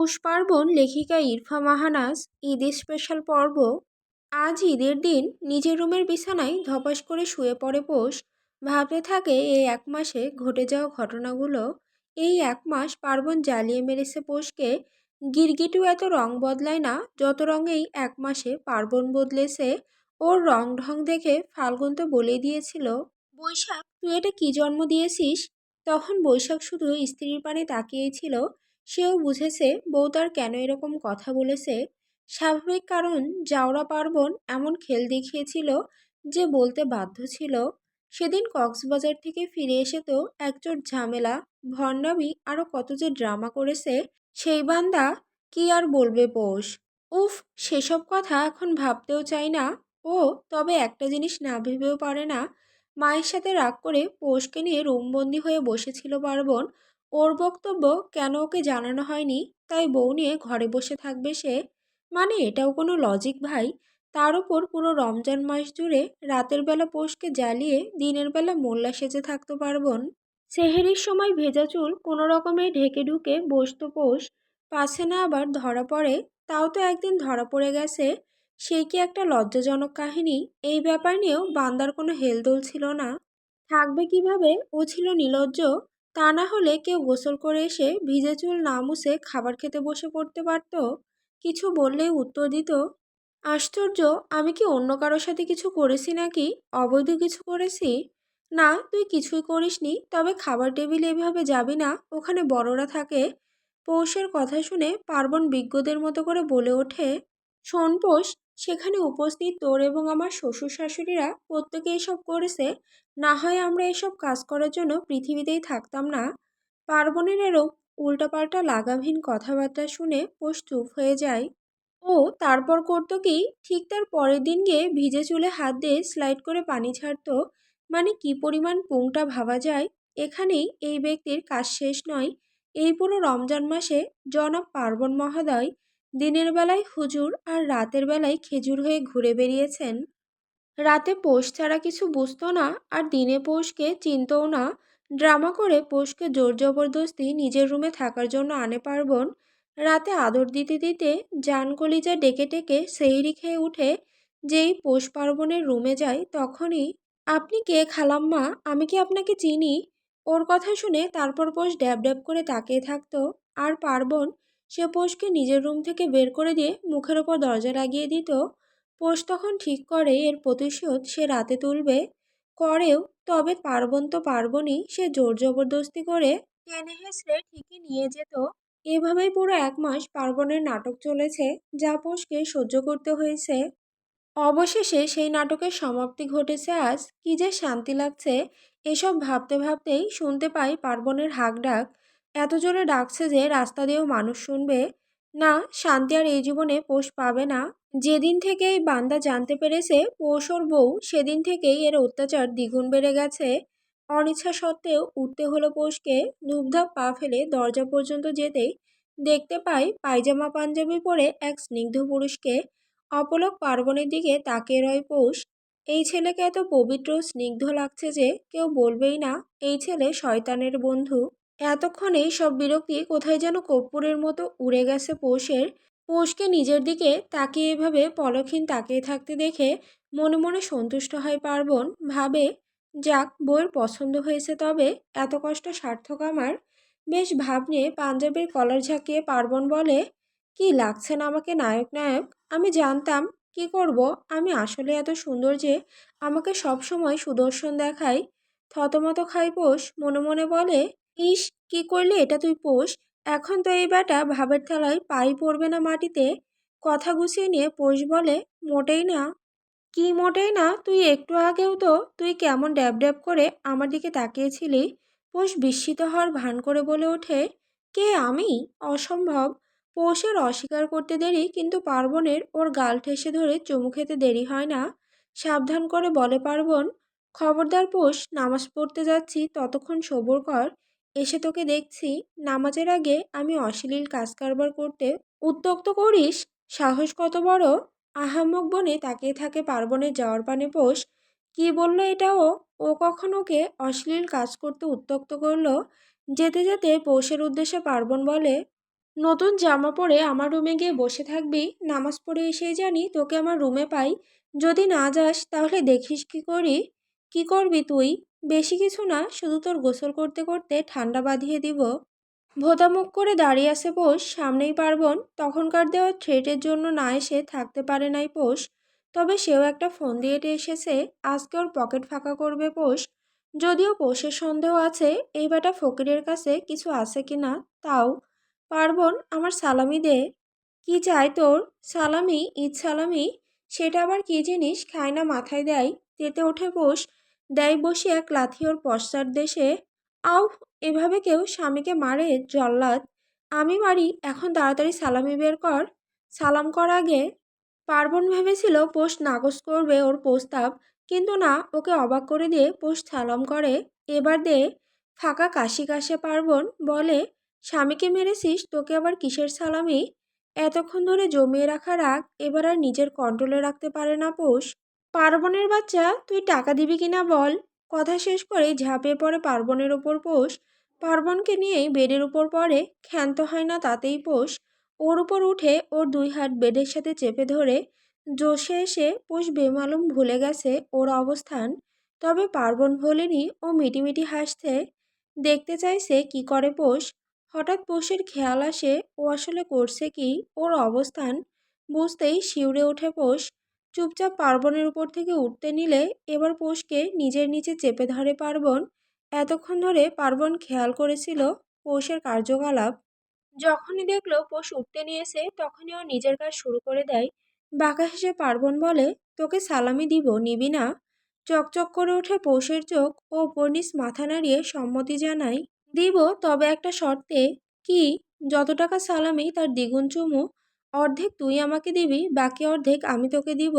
পৌষ পার্বণ লেখিকা ইরফা মাহানাজ ঈদ স্পেশাল পর্ব। আজ ঈদের দিন নিজের রুমের বিছানায় ধপাস করে শুয়ে পড়ে পৌষ। ভাবতে থাকে এই এক মাসে ঘটে যাওয়া ঘটনাগুলো। এই এক মাস পার্বণ জ্বালিয়ে মেরেছে পৌষকে। গিরগিটিও এত রং বদলায় না যত রং এই এক মাসে পার্বণ বদলেছে। ওর রং ঢং দেখে ফাল্গুন তো বলে দিয়েছিল, বৈশাখ তুই এটা কি জন্ম দিয়েছিস। তখন বৈশাখ শুধু স্ত্রীর পানে তাকিয়েই ছিল। সেও বুঝেছে বউ তার কেন এরকম কথা বলেছে। স্বাভাবিক কারণ, জাউরা পার্বণ এমন খেল দেখিয়েছিল যে বলতে বাধ্য ছিল। সেদিন কক্সবাজার থেকে ফিরে এসে তো একচোট ঝামেলা, ভণ্ডামি আরো কত যে ড্রামা করেছে সেই বান্দা। কি আর বলবে পৌষ। উফ, সেসব কথা এখন ভাবতেও চাই না। ও তবে একটা জিনিস না ভেবেও পারে না, মায়ের সাথে রাগ করে পৌষকে নিয়ে রুমবন্দি হয়ে বসেছিল পার্বণ। ওর বক্তব্য কেন ওকে জানানো হয়নি, তাই বউ নিয়ে ঘরে বসে থাকবে সে। মানে এটাও কোনো লজিক ভাই। তার উপর পুরো রমজান মাস জুড়ে রাতের বেলা পৌষকে জ্বালিয়ে দিনের বেলা মোল্লা সেজে থাকতো পার্বণ। সেহেরির সময় ভেজা চুল কোনো রকমে ঢেকে ঢুকে বসতো পৌষ। পাছে না আবার ধরা পড়ে। তাও তো একদিন ধরা পড়ে গেছে। সে কি একটা লজ্জাজনক কাহিনী। এই ব্যাপার নিয়েও বান্দার কোনো হেলদোল ছিল না। থাকবে কিভাবে, ও ছিল নির্লজ্জ। তা না হলে কেউ গোসল করে এসে ভিজে চুল না মুছে খাবার খেতে বসে পড়তে পারত। কিছু বললেই উত্তর দিত, আশ্চর্য, আমি কি অন্য কারোর সাথে কিছু করেছি নাকি? অবৈধ কিছু করেছি? না, তুই কিছুই করিসনি, তবে খাবার টেবিলে এভাবে যাবি না, ওখানে বড়রা থাকে। পৌষের কথা শুনে পার্বণ বিজ্ঞদের মতো করে বলে ওঠে, শোন পৌষ, সেখানে উপস্থিত তোর এবং আমার শ্বশুর শাশুড়িরা প্রত্যেকে এসব করেছে। না হয় আমরা এসব কাজ করার জন্য পৃথিবীতেই থাকতাম না। পার্বণের এরূপ উল্টাপাল্টা লাগামহীন কথাবার্তা শুনে পৌষ চুপ হয়ে যায়। ও তারপর করতো কি, ঠিক তার পরের দিন গিয়ে ভিজে চুলে হাত দিয়ে স্লাইড করে পানি ছাড়তো। মানে কি পরিমাণ পুংটা ভাবা যায়। এখানেই এই ব্যক্তির কাজ শেষ নয়। এই পুরো রমজান মাসে জনাব পার্বণ মহোদয় দিনের বেলায় হুজুর আর রাতের বেলায় খেজুর হয়ে ঘুরে বেরিয়েছেন। রাতে পৌষ ছাড়া কিছু বুঝতো না, আর দিনে পৌষকে চিনতও না। ড্রামা করে পৌষকে জোর জবরদস্তি নিজের রুমে থাকার জন্য আনে পার্বণ। রাতে আদর দিতে দিতে জান কলিজা ডেকে ডেকে সেহরি খেয়ে উঠে। যেই পৌষ পার্বণের রুমে যায় তখনই, আপনি কে খালাম্মা, আমি কি আপনাকে চিনি? ওর কথা শুনে তারপর পৌষ ড্যাব ড্যাব করে তাকিয়ে থাকতো। আর পার্বণ, সে পৌষকে নিজের রুম থেকে বের করে দিয়ে মুখের ওপর দরজা লাগিয়ে দিত। পোষ তখন ঠিক করে এর প্রতিশোধ সে রাতে তুলবে। করেও। তবে পার্বণ তো পার্বণই, সে জোর জবরদস্তি করে টেনে হেঁচড়ে ঠিকই নিয়ে যেত। এভাবেই পুরো এক মাস পার্বণের নাটক চলেছে, যা পোষকে সহ্য করতে হয়েছে। অবশেষে সেই নাটকের সমাপ্তি ঘটেছে আজ। কি যে শান্তি লাগছে। এসব ভাবতে ভাবতেই শুনতে পাই পার্বণের হাঁক ডাক। এত জোরে ডাকছে যে রাস্তা দিয়েও মানুষ শুনবে। না, শান্তি আর এই জীবনে পৌষ পাবে না। যেদিন থেকে এই বান্দা জানতে পেরেছে পৌষ ওর বউ, সেদিন থেকেই এর অত্যাচার দ্বিগুণ বেড়ে গেছে। অনিচ্ছা সত্ত্বেও উঠতে হলো পৌষকে। ধূপধাপ পা ফেলে দরজা পর্যন্ত যেতেই দেখতে পাই পায়জামা পাঞ্জাবি পরে এক স্নিগ্ধ পুরুষকে। অপলক পার্বণের দিকে তাকিয়ে রয় পৌষ। এই ছেলেকে এত পবিত্র স্নিগ্ধ লাগছে যে কেউ বলবেই না এই ছেলে শয়তানের বন্ধু। এতক্ষণে সব বিরক্তি কোথায় যেন কর্পূরের মতো উড়ে গেছে পৌষের। পৌষকে নিজের দিকে তাকিয়ে এভাবে পলকহীন তাকিয়ে থাকতে দেখে মনে মনে সন্তুষ্ট হয় পার্বণ। ভাবে, যাক, বউয়ের পছন্দ হয়েছে, তবে এত কষ্ট সার্থক আমার। বেশ ভাব নিয়ে পাঞ্জাবির কলার ঝাঁকিয়ে পার্বণ বলে, কি লাগছে না আমাকে নায়ক নায়ক। আমি জানতাম। কি করব, আমি আসলে এত সুন্দর যে আমাকে সব সময় সুদর্শন দেখায়। থতমত খাই পৌষ, মনে মনে বলে, ইস, কি করলি এটা তুই পৌষ। এখন তো এই বেটা ভাবের থালায় পাই পড়বে না মাটিতে। কথা গুছিয়ে নিয়ে পৌষ বলে, মোটেই না। কি মোটেই না? তুই একটু আগেও তো তুই কেমন ড্যাব ড্যাব করে আমার দিকে তাকিয়েছিলি। পৌষ বিস্মিত হওয়ার ভান করে বলে ওঠে, কে আমি? অসম্ভব। পৌষের অস্বীকার করতে দেরি, কিন্তু পার্বণের ওর গাল ঠেসে ধরে চুমু খেতে দেরি হয় না। সাবধান করে বলে পার্বণ, খবরদার পৌষ, নামাজ পড়তে যাচ্ছি, ততক্ষণ সবুর কর। এসে তোকে দেখছি নামাজের আগে আমি অশ্লীল কাজ কারবার করতে উত্যক্ত করিস। সাহস কত বড়। আহাম্মক বনে তাকিয়ে থাকে পার্বণের যাওয়ার পানে পৌষ। কি বলল এটা ও? ও কখন ওকে অশ্লীল কাজ করতে উত্যক্ত করলো? যেতে যেতে পৌষের উদ্দেশ্যে পার্বণ বলে, নতুন জামা পরে আমার রুমে গিয়ে বসে থাকবি, নামাজ পড়ে এসেই জানি তোকে আমার রুমে পাই। যদি না যাস তাহলে দেখিস কি করি। কি করবি তুই? বেশি কিছু না, শুধু তোর গোসল করতে করতে ঠান্ডা বাঁধিয়ে দিব। ভোঁতা মুখ করে দাঁড়িয়ে আছে পোষ, সামনেই পার্বণ। তখনকার দেওয়া থ্রেটের জন্য না এসে থাকতে পারে নাই পোষ। তবে সেও একটা ফোন দিয়ে এসেছে, আজকে ওর পকেট ফাঁকা করবে পোষ। যদিও পোষের সন্দেহ আছে এই বেটা ফকিরের কাছে কিছু আছে কিনা। তাও পার্বণ, আমার সালামি দে। কি চাই তোর? সালামি? ঈদ সালামি? সেটা আবার কি জিনিস, খায় না মাথায় দেয়। তেতে ওঠে পোষ, দেয় বসে এক লাথি ওর পশ্চাৎ দেশে। আউ! এভাবে কেউ স্বামীকে মারে জল্লাদ? আমি মারি এখন, তাড়াতাড়ি সালামি বের কর। সালাম কর আগে। পার্বণ ভেবেছিল পোষ নাকচ করবে ওর প্রস্তাব, কিন্তু না, ওকে অবাক করে দিয়ে পোষ সালাম করে। এবার দে। ফাঁকা কাশি কাশে পার্বণ বলে, স্বামীকে মেরেছিস, তোকে আবার কিসের সালামি? এতক্ষণ ধরে জমিয়ে রাখা রাগ এবার আর নিজের কন্ট্রোলে রাখতে পারে না পোষ। পার্বণের বাচ্চা, তুই টাকা দিবি কিনা বল। কথা শেষ করেই ঝাঁপিয়ে পড়ে পার্বণের ওপর পোষ। পার্বণকে নিয়েই বেডের উপর পড়ে, ক্ষান্ত হয় না তাতেই পোষ। ওর উপর উঠে ওর দুই হাত বেডের সাথে চেপে ধরে জোশে এসে পোষ বেমালুম ভুলে গেছে ওর অবস্থান। তবে পার্বণ ভোলেনি, ও মিটিমিটি হাসছে। দেখতে চাইছে কি করে পোষ। হঠাৎ পোষের খেয়াল আসে ও আসলে করছে কি, ওর অবস্থান বুঝতেই শিউরে ওঠে পোষ। চুপচাপ পার্বণের উপর থেকে উঠতে নিলে এবার পোষকে নিজের নিচে চেপে ধরে পার্বণ। এতক্ষণ ধরে পার্বণ খেয়াল করেছিল পোষের কার্যকলাপ। যখনই দেখলো পোষ উঠতে নিয়েছে তখনই ও নিজের কাজ শুরু করে দেয়। বাঁকা হেসে পার্বণ বলে, তোকে সালামি দিব, নিবি না? চকচক করে ওঠে পোষের চোখ, ও উপর নিচ মাথা নাড়িয়ে সম্মতি জানায়। দিব, তবে একটা শর্তে। কি? যত টাকা সালামি তার দ্বিগুণ চুমু। অর্ধেক তুই আমাকে দিবি, বাকি অর্ধেক আমি তোকে দিব।